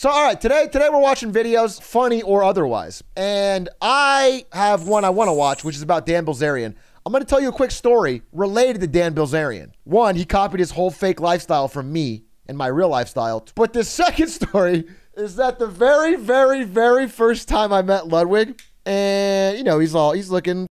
So, all right, today we're watching videos, funny or otherwise. And I have one I want to watch, which is about Dan Bilzerian. I'm going to tell you a quick story related to Dan Bilzerian. One, he copied his whole fake lifestyle from me and my real lifestyle. But the second story is that the very, very, very first time I met Ludwig, and, you know, he's got his fucking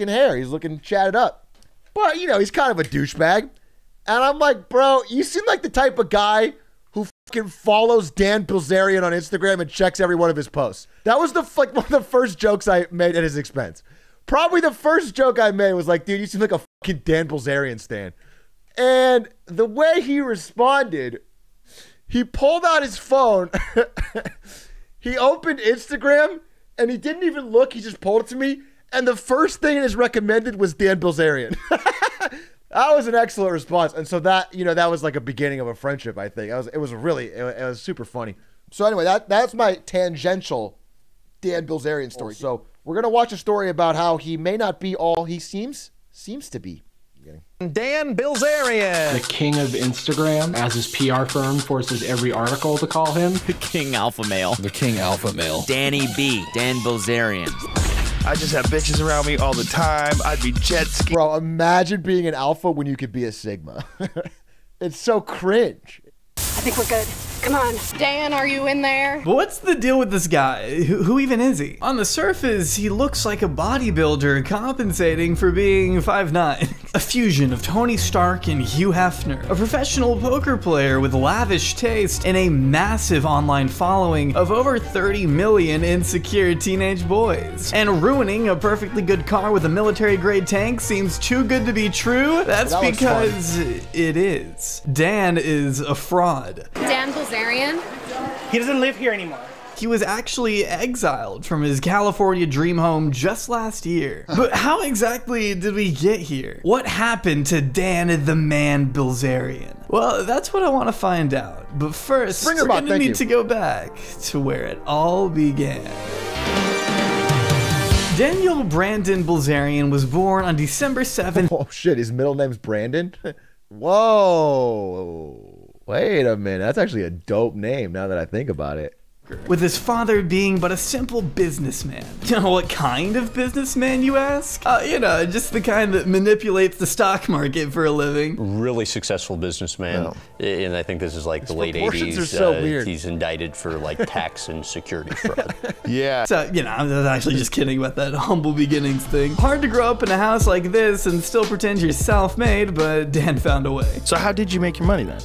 hair. He's looking chatted up. But, you know, he's kind of a douchebag. And I'm like, bro, you seem like the type of guy who fucking follows Dan Bilzerian on Instagram and checks every one of his posts. That was one of the first jokes I made at his expense. Probably the first joke I made was like, dude, you seem like a fucking Dan Bilzerian stan. And the way he responded, he pulled out his phone, he opened Instagram, and he didn't even look, he just pulled it to me, and the first thing it is recommended was Dan Bilzerian. That was an excellent response. And so that, you know, that was like a beginning of a friendship, I think. It was super funny. So anyway, that's my tangential Dan Bilzerian story. So we're going to watch a story about how he may not be all he seems to be. Dan Bilzerian, the king of Instagram, as his PR firm forces every article to call him the King Alpha Male. The King Alpha Male. Danny B. Dan Bilzerian. I just have bitches around me all the time. I'd be jet ski. Bro, imagine being an alpha when you could be a sigma. It's so cringe. I think we're good. Come on. Dan, are you in there? But what's the deal with this guy? Who even is he? On the surface, he looks like a bodybuilder compensating for being 5'9". A fusion of Tony Stark and Hugh Hefner. A professional poker player with lavish taste and a massive online following of over 30 million insecure teenage boys. And ruining a perfectly good car with a military-grade tank seems too good to be true? That's because it is. Dan is a fraud. Dan Bilzerian? He doesn't live here anymore. He was actually exiled from his California dream home just last year. But how exactly did we get here? What happened to Dan the Man Bilzerian? Well, that's what I want to find out. But first, we're gonna need to go back to where it all began. Daniel Brandon Bilzerian was born on December 7th. Oh shit, his middle name's Brandon? Whoa. Wait a minute, that's actually a dope name now that I think about it. With his father being but a simple businessman. You know, what kind of businessman, you ask? You know, just the kind that manipulates the stock market for a living. Really successful businessman, and I think this is like the late 80s. Are so weird. He's indicted for like tax and security fraud. Yeah. So, you know, I was actually just kidding about that humble beginnings thing. Hard to grow up in a house like this and still pretend you're self-made, but Dan found a way. So how did you make your money then?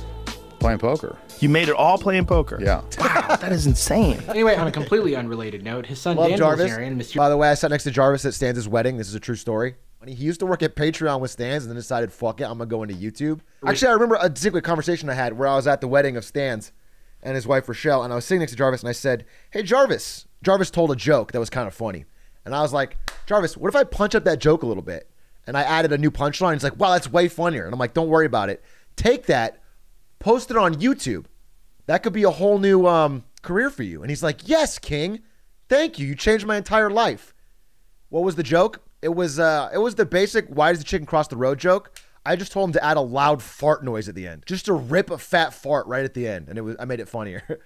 Playing poker. You made it all playing poker? Yeah. Wow, that is insane. Anyway, on a completely unrelated note, his son Dan Bilzerian, Mr. By the way, I sat next to Jarvis at Stans' wedding. This is a true story. He used to work at Patreon with Stans and then decided, fuck it, I'm going to go into YouTube. Actually, I remember a particular conversation I had where I was at the wedding of Stans and his wife, Rochelle, and I was sitting next to Jarvis and I said, hey, Jarvis. Jarvis told a joke that was kind of funny. And I was like, Jarvis, what if I punch up that joke a little bit? And I added a new punchline. He's like, wow, that's way funnier. And I'm like, don't worry about it. Take that, post it on YouTube. That could be a whole new career for you. And he's like, yes, King. Thank you. You changed my entire life. What was the joke? It was the basic why does the chicken cross the road joke. I just told him to add a loud fart noise at the end. Just to rip a fat fart right at the end. And I made it funnier.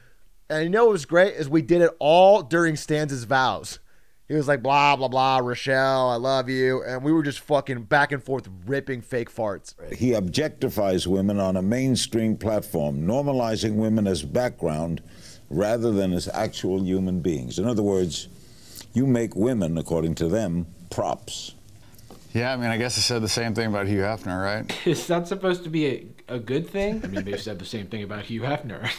And you know what was great is we did it all during Stans' vows. He was like, blah, blah, blah, Rochelle, I love you. And we were just fucking back and forth ripping fake farts. He objectifies women on a mainstream platform, normalizing women as background rather than as actual human beings. In other words, you make women, according to them, props. Yeah, I mean, I guess I said the same thing about Hugh Hefner, right? Is that supposed to be a good thing? I mean, they said the same thing about Hugh Hefner.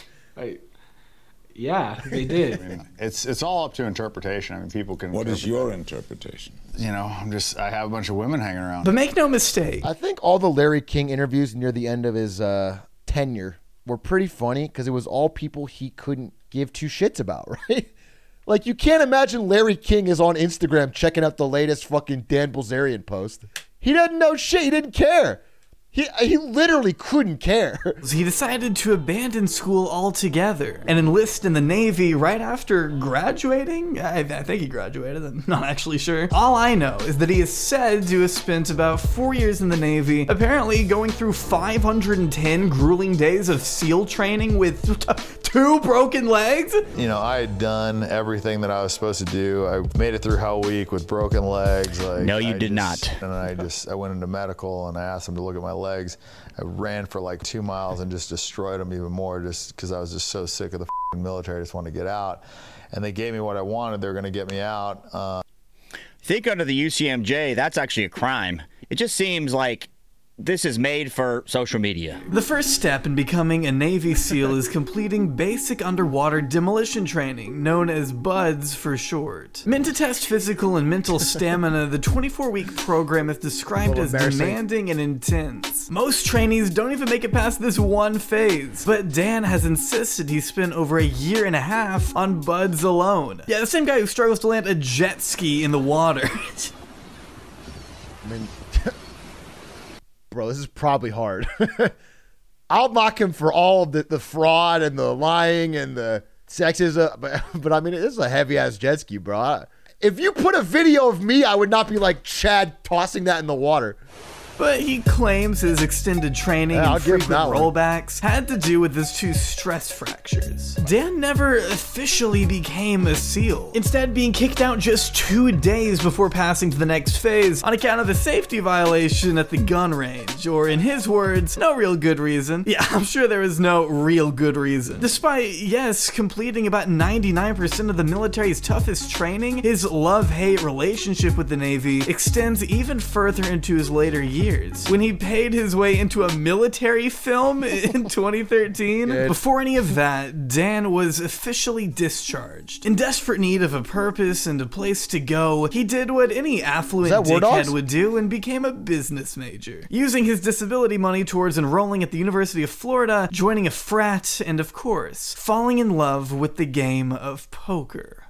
Yeah, they did. I mean, it's all up to interpretation. I mean, people can. What is your interpretation? You know, I have a bunch of women hanging around. But make no mistake. I think all the Larry King interviews near the end of his tenure were pretty funny because it was all people he couldn't give two shits about, right? Like, you can't imagine Larry King is on Instagram checking out the latest fucking Dan Bilzerian post. He doesn't know shit. He didn't care. He literally couldn't care. He decided to abandon school altogether and enlist in the Navy right after graduating. I think he graduated, I'm not actually sure. All I know is that he is said to have spent about 4 years in the Navy, apparently going through 510 grueling days of SEAL training with 2 broken legs? You know, I had done everything that I was supposed to do. I made it through Hell Week with broken legs. Like, no, you did not. And I went into medical and I asked them to look at my legs. I ran for like 2 miles and just destroyed them even more just because I was just so sick of the military. I just wanted to get out. And they gave me what I wanted. They were going to get me out. Think under the UCMJ, that's actually a crime. It just seems like this is made for social media. The first step in becoming a Navy SEAL is completing basic underwater demolition training, known as BUDS for short. Meant to test physical and mental stamina, the 24-week program is described as demanding and intense. Most trainees don't even make it past this one phase, but Dan has insisted he spent over 1.5 years on BUDS alone. Yeah, the same guy who struggles to land a jet ski in the water. I mean, bro, this is probably hard. I'll mock him for all of the fraud and the lying and the sexism, but I mean, this is a heavy-ass jet ski, bro. If you put a video of me, I would not be like Chad tossing that in the water. But he claims his extended training and frequent rollbacks had to do with his 2 stress fractures. Dan never officially became a SEAL, instead being kicked out just 2 days before passing to the next phase on account of a safety violation at the gun range, or in his words, no real good reason. Yeah, I'm sure there is no real good reason. Despite, yes, completing about 99% of the military's toughest training, his love-hate relationship with the Navy extends even further into his later years. When he paid his way into a military film in 2013. Before any of that, Dan was officially discharged. In desperate need of a purpose and a place to go, he did what any affluent dickhead would do and became a business major, using his disability money towards enrolling at the University of Florida, joining a frat, and of course, falling in love with the game of poker.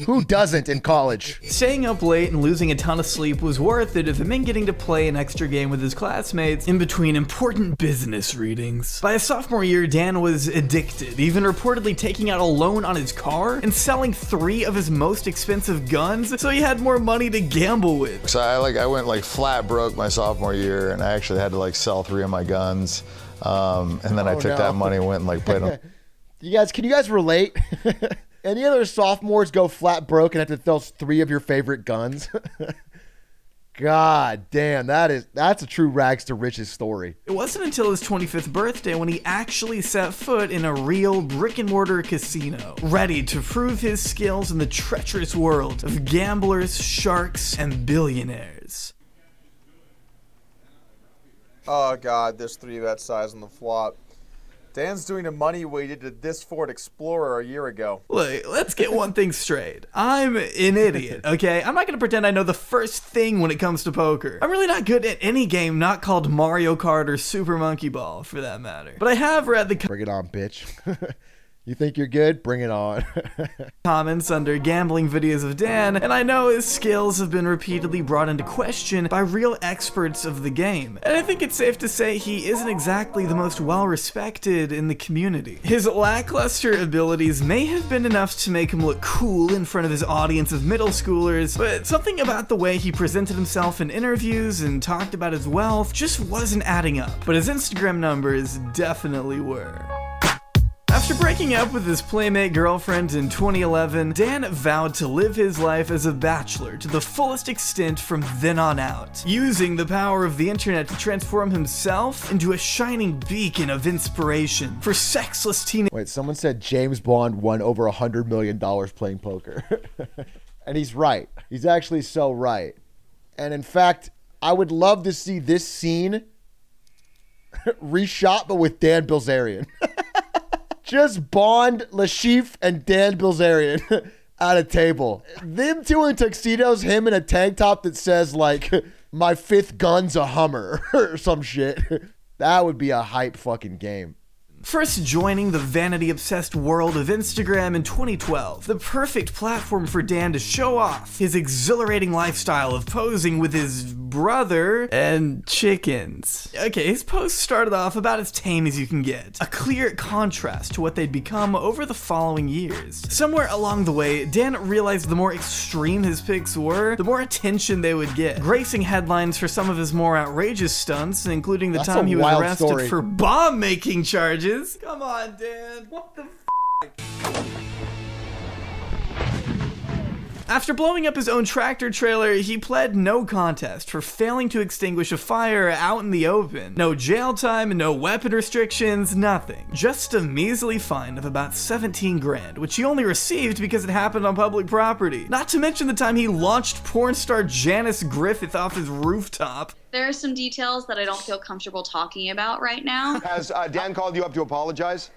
Who doesn't in college? Staying up late and losing a ton of sleep was worth it if it meant getting to play an extra game with his classmates in between important business readings. By his sophomore year, Dan was addicted, even reportedly taking out a loan on his car and selling 3 of his most expensive guns so he had more money to gamble with. So I went like flat broke my sophomore year, and I actually had to like sell 3 of my guns. And then I took that money and went and like played them. Can you guys relate? Any other sophomores go flat broke and have to sell 3 of your favorite guns? God damn, that's a true rags to riches story. It wasn't until his 25th birthday when he actually set foot in a real brick-and-mortar casino, ready to prove his skills in the treacherous world of gamblers, sharks, and billionaires. Oh god, this 3-bet size on the flop. Dan's doing the money we did to this Ford Explorer 1 year ago. Look, let's get one thing straight. I'm an idiot, okay? I'm not gonna pretend I know the first thing when it comes to poker. I'm really not good at any game not called Mario Kart or Super Monkey Ball, for that matter. But I have read the Bring it on, bitch. You think you're good? Bring it on. comments under gambling videos of Dan, and I know his skills have been repeatedly brought into question by real experts of the game. And I think it's safe to say he isn't exactly the most well-respected in the community. His lackluster abilities may have been enough to make him look cool in front of his audience of middle schoolers, but something about the way he presented himself in interviews and talked about his wealth just wasn't adding up. But his Instagram numbers definitely were. After breaking up with his playmate girlfriend in 2011, Dan vowed to live his life as a bachelor to the fullest extent from then on out, using the power of the internet to transform himself into a shining beacon of inspiration for sexless teenagers. Wait, someone said James Bond won over $100 million playing poker. And he's right. He's actually so right. And in fact, I would love to see this scene reshot, but with Dan Bilzerian. Just Bond, Lashif, and Dan Bilzerian at a table. Them 2 in tuxedos, him in a tank top that says, like, my 5th gun's a Hummer or some shit. That would be a hype fucking game. First joining the vanity-obsessed world of Instagram in 2012, the perfect platform for Dan to show off his exhilarating lifestyle of posing with his brother, and chickens. Okay, his post started off about as tame as you can get. A clear contrast to what they'd become over the following years. Somewhere along the way, Dan realized the more extreme his pics were, the more attention they would get, gracing headlines for some of his more outrageous stunts, including the time he was arrested for bomb-making charges. Come on, Dan. What the f***? After blowing up his own tractor trailer, he pled no contest for failing to extinguish a fire out in the open. No jail time, no weapon restrictions, nothing. Just a measly fine of about 17 grand, which he only received because it happened on public property. Not to mention the time he launched porn star Janice Griffith off his rooftop. There are some details that I don't feel comfortable talking about right now. Has Dan called you up to apologize?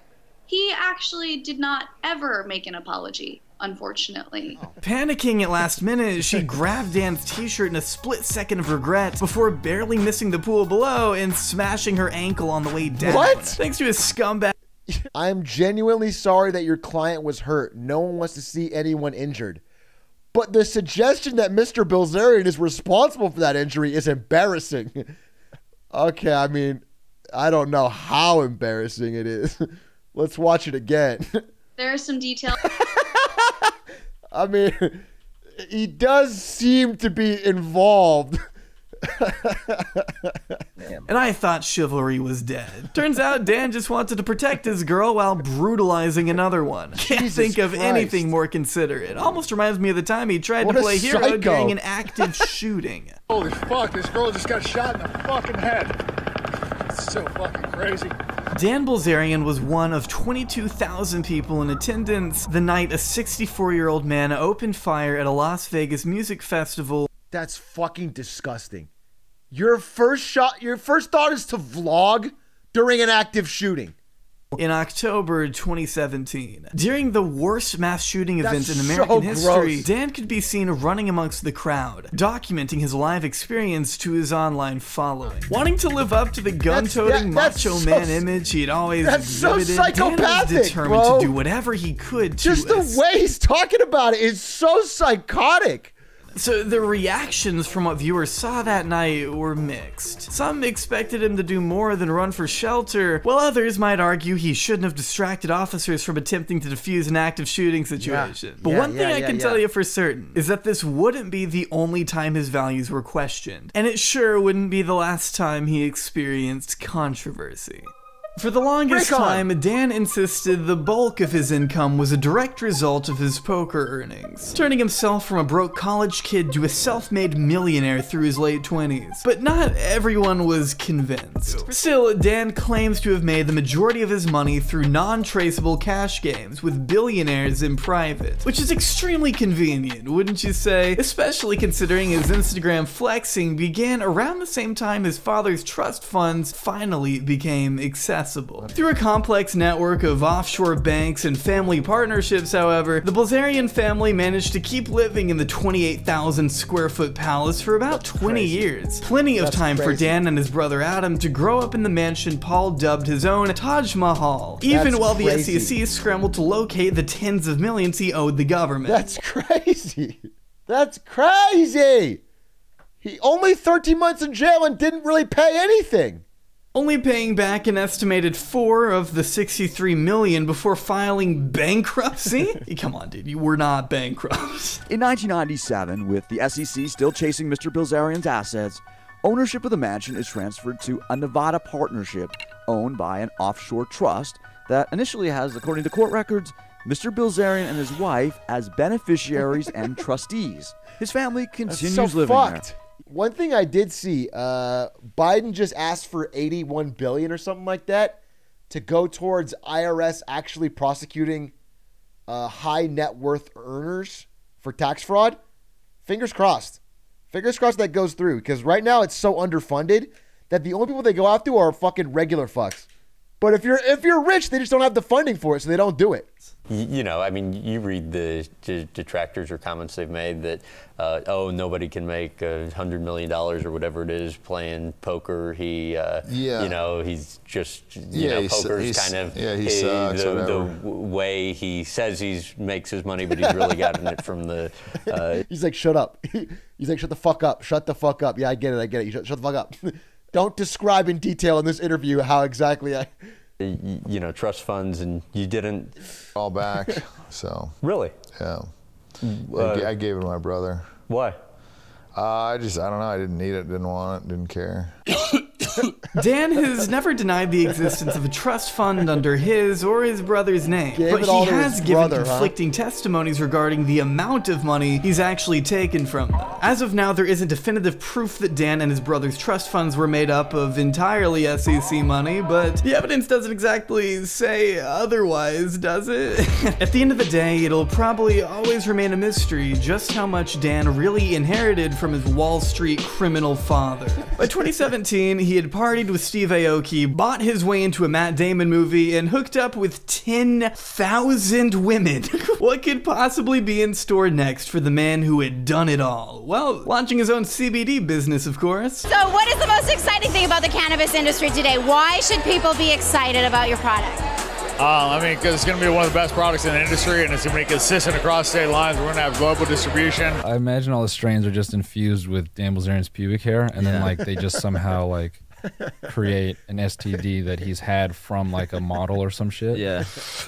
He actually did not ever make an apology, unfortunately. Panicking at last minute, she grabbed Dan's t-shirt in a split second of regret before barely missing the pool below and smashing her ankle on the way down. What? Thanks to his scumbag. I'm genuinely sorry that your client was hurt. No one wants to see anyone injured. But the suggestion that Mr. Bilzerian is responsible for that injury is embarrassing. Okay, I mean, I don't know how embarrassing it is. Let's watch it again. There are some details. I mean, he does seem to be involved. And I thought chivalry was dead. Turns out Dan just wanted to protect his girl while brutalizing another one. Can't think of anything more considerate. Almost reminds me of the time he tried to play hero during an active shooting. Holy fuck, this girl just got shot in the fucking head. It's so fucking crazy. Dan Bilzerian was one of 22,000 people in attendance the night a 64-year-old man opened fire at a Las Vegas music festival. That's fucking disgusting. Your first thought is to vlog during an active shooting. In October 2017. During the worst mass shooting event in American history, Dan could be seen running amongst the crowd, documenting his live experience to his online following. Wanting to live up to the gun-toting macho man image he'd always exhibited, Dan was determined to do whatever he could to just the way he's talking about it is so psychotic. So the reactions from what viewers saw that night were mixed. Some expected him to do more than run for shelter, while others might argue he shouldn't have distracted officers from attempting to defuse an active shooting situation. But one thing I can tell you for certain is that this wouldn't be the only time his values were questioned, and it sure wouldn't be the last time he experienced controversy. For the longest time, Dan insisted the bulk of his income was a direct result of his poker earnings, turning himself from a broke college kid to a self-made millionaire through his late 20s. But not everyone was convinced. Still, Dan claims to have made the majority of his money through non-traceable cash games with billionaires in private, which is extremely convenient, wouldn't you say? Especially considering his Instagram flexing began around the same time his father's trust funds finally became accessible. Through a complex network of offshore banks and family partnerships, however, the Bilzerian family managed to keep living in the 28,000 square foot palace for about 20 years. Plenty of time for Dan and his brother Adam to grow up in the mansion Paul dubbed his own Taj Mahal, even while the SEC scrambled to locate the tens of millions he owed the government. That's crazy. That's crazy. He only 13 months in jail and didn't really pay anything. Only paying back an estimated 4 of the 63 million before filing bankruptcy? Come on, dude, you were not bankrupt. In 1997, with the SEC still chasing Mr. Bilzerian's assets, ownership of the mansion is transferred to a Nevada partnership owned by an offshore trust that initially has, according to court records, Mr. Bilzerian and his wife as beneficiaries and trustees. His family continues living there. One thing I did see, Biden just asked for $81 billion or something like that to go towards IRS actually prosecuting high net worth earners for tax fraud. Fingers crossed. Fingers crossed that goes through, because right now it's so underfunded that the only people they go after are fucking regular fucks. But if you're rich, they just don't have the funding for it, so they don't do it. You know, I mean, you read the detractors or comments they've made that, oh, nobody can make $100 million or whatever it is playing poker. He, you know, he's just, you know, poker's kind of he sucks, the way he says he makes his money, but he's really gotten it from the. He's like, shut up. He's like, shut the fuck up. Shut the fuck up. Yeah, I get it. Shut the fuck up. Don't describe in detail in this interview how exactly you know, trust funds, and you didn't all back. So really, yeah, I gave it to my brother. Why? I don't know. I didn't need it, didn't want it, didn't care. Dan has never denied the existence of a trust fund under his or his brother's name, but he has given conflicting testimonies regarding the amount of money he's actually taken from them. As of now, there isn't definitive proof that Dan and his brother's trust funds were made up of entirely SEC money, but the evidence doesn't exactly say otherwise, does it? At the end of the day, it'll probably always remain a mystery just how much Dan really inherited from his Wall Street criminal father. By 2017, he had partied with Steve Aoki, bought his way into a Matt Damon movie, and hooked up with 10,000 women. What could possibly be in store next for the man who had done it all? Well, launching his own CBD business, of course. So what is the most exciting thing about the cannabis industry today? Why should people be excited about your product? I mean, because it's going to be one of the best products in the industry, and it's going to be consistent across state lines. We're going to have global distribution. I imagine all the strains are just infused with Dan Bilzerian's pubic hair, and then like they just somehow like create an STD that he's had from like a model or some shit. Yeah.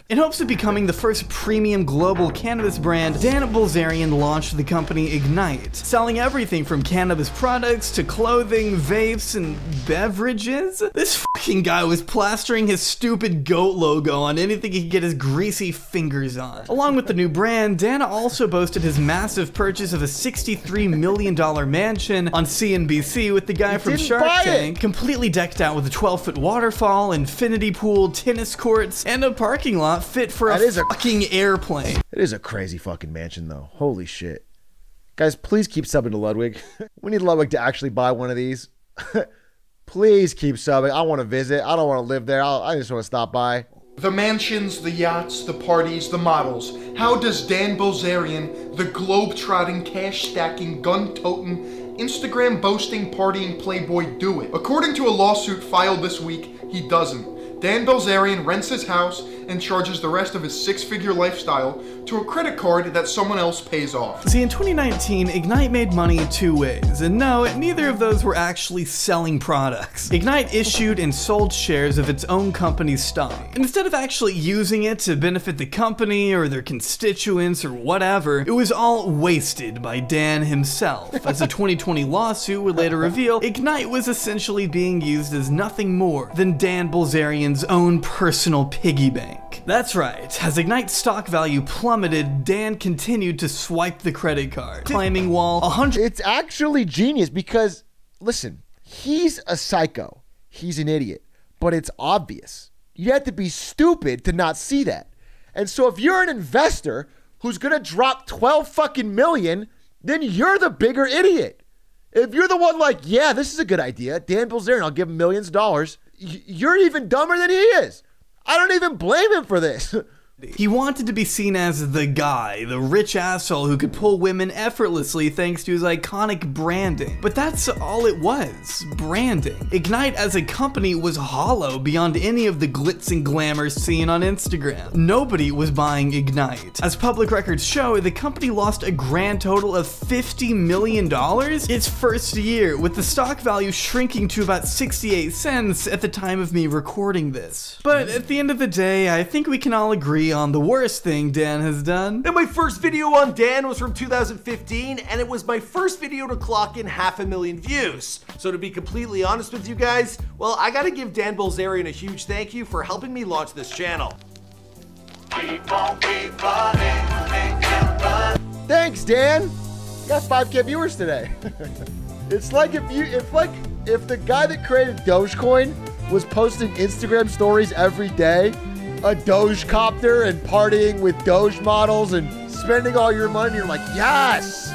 In hopes of becoming the first premium global cannabis brand, Dan Bilzerian launched the company Ignite, selling everything from cannabis products to clothing, vapes, and beverages. This fucking guy was plastering his stupid goat logo on anything he could get his greasy fingers on. Along with the new brand, Dan also boasted his massive purchase of a $63 million mansion on CNBC with the guy from Shark Tank, completely decked out with a 12-foot waterfall, infinity pool, tennis courts, and a parking lot fit for a fucking airplane. It is a crazy fucking mansion, though. Holy shit. Guys, please keep subbing to Ludwig. We need Ludwig to actually buy one of these. Please keep subbing. I want to visit. I don't want to live there. I just want to stop by. The mansions, the yachts, the parties, the models. How does Dan Bilzerian, the globe-trotting, cash-stacking, gun-toting, Instagram-boasting, partying playboy do it? According to a lawsuit filed this week, he doesn't. Dan Bilzerian rents his house and charges the rest of his six-figure lifestyle to a credit card that someone else pays off. See, in 2019, Ignite made money two ways, and no, neither of those were actually selling products. Ignite issued and sold shares of its own company's stock. And instead of actually using it to benefit the company or their constituents or whatever, it was all wasted by Dan himself. As a 2020 lawsuit would later reveal, Ignite was essentially being used as nothing more than Dan Bilzerian's own personal piggy bank. That's right, as Ignite's stock value plummeted, Dan continued to swipe the credit card, claiming while 100— It's actually genius because, listen, he's a psycho. He's an idiot. But it's obvious. You have to be stupid to not see that. And so if you're an investor who's going to drop 12 fucking million, then you're the bigger idiot. If you're the one like, yeah, this is a good idea, Dan Bilzerian, I'll give him millions of dollars, you're even dumber than he is. I don't even blame him for this. He wanted to be seen as the guy, the rich asshole who could pull women effortlessly thanks to his iconic branding. But that's all it was, branding. Ignite as a company was hollow beyond any of the glitz and glamour seen on Instagram. Nobody was buying Ignite. As public records show, the company lost a grand total of $50 million its first year, with the stock value shrinking to about 68 cents at the time of me recording this. But at the end of the day, I think we can all agree on the worst thing Dan has done. And my first video on Dan was from 2015, and it was my first video to clock in 500,000 views. So to be completely honest with you guys, well, I gotta give Dan Bilzerian a huge thank you for helping me launch this channel. Thanks, Dan. You got 5K viewers today. It's like if the guy that created Dogecoin was posting Instagram stories every day, a Doge copter and partying with Doge models and spending all your money, you're like, yes,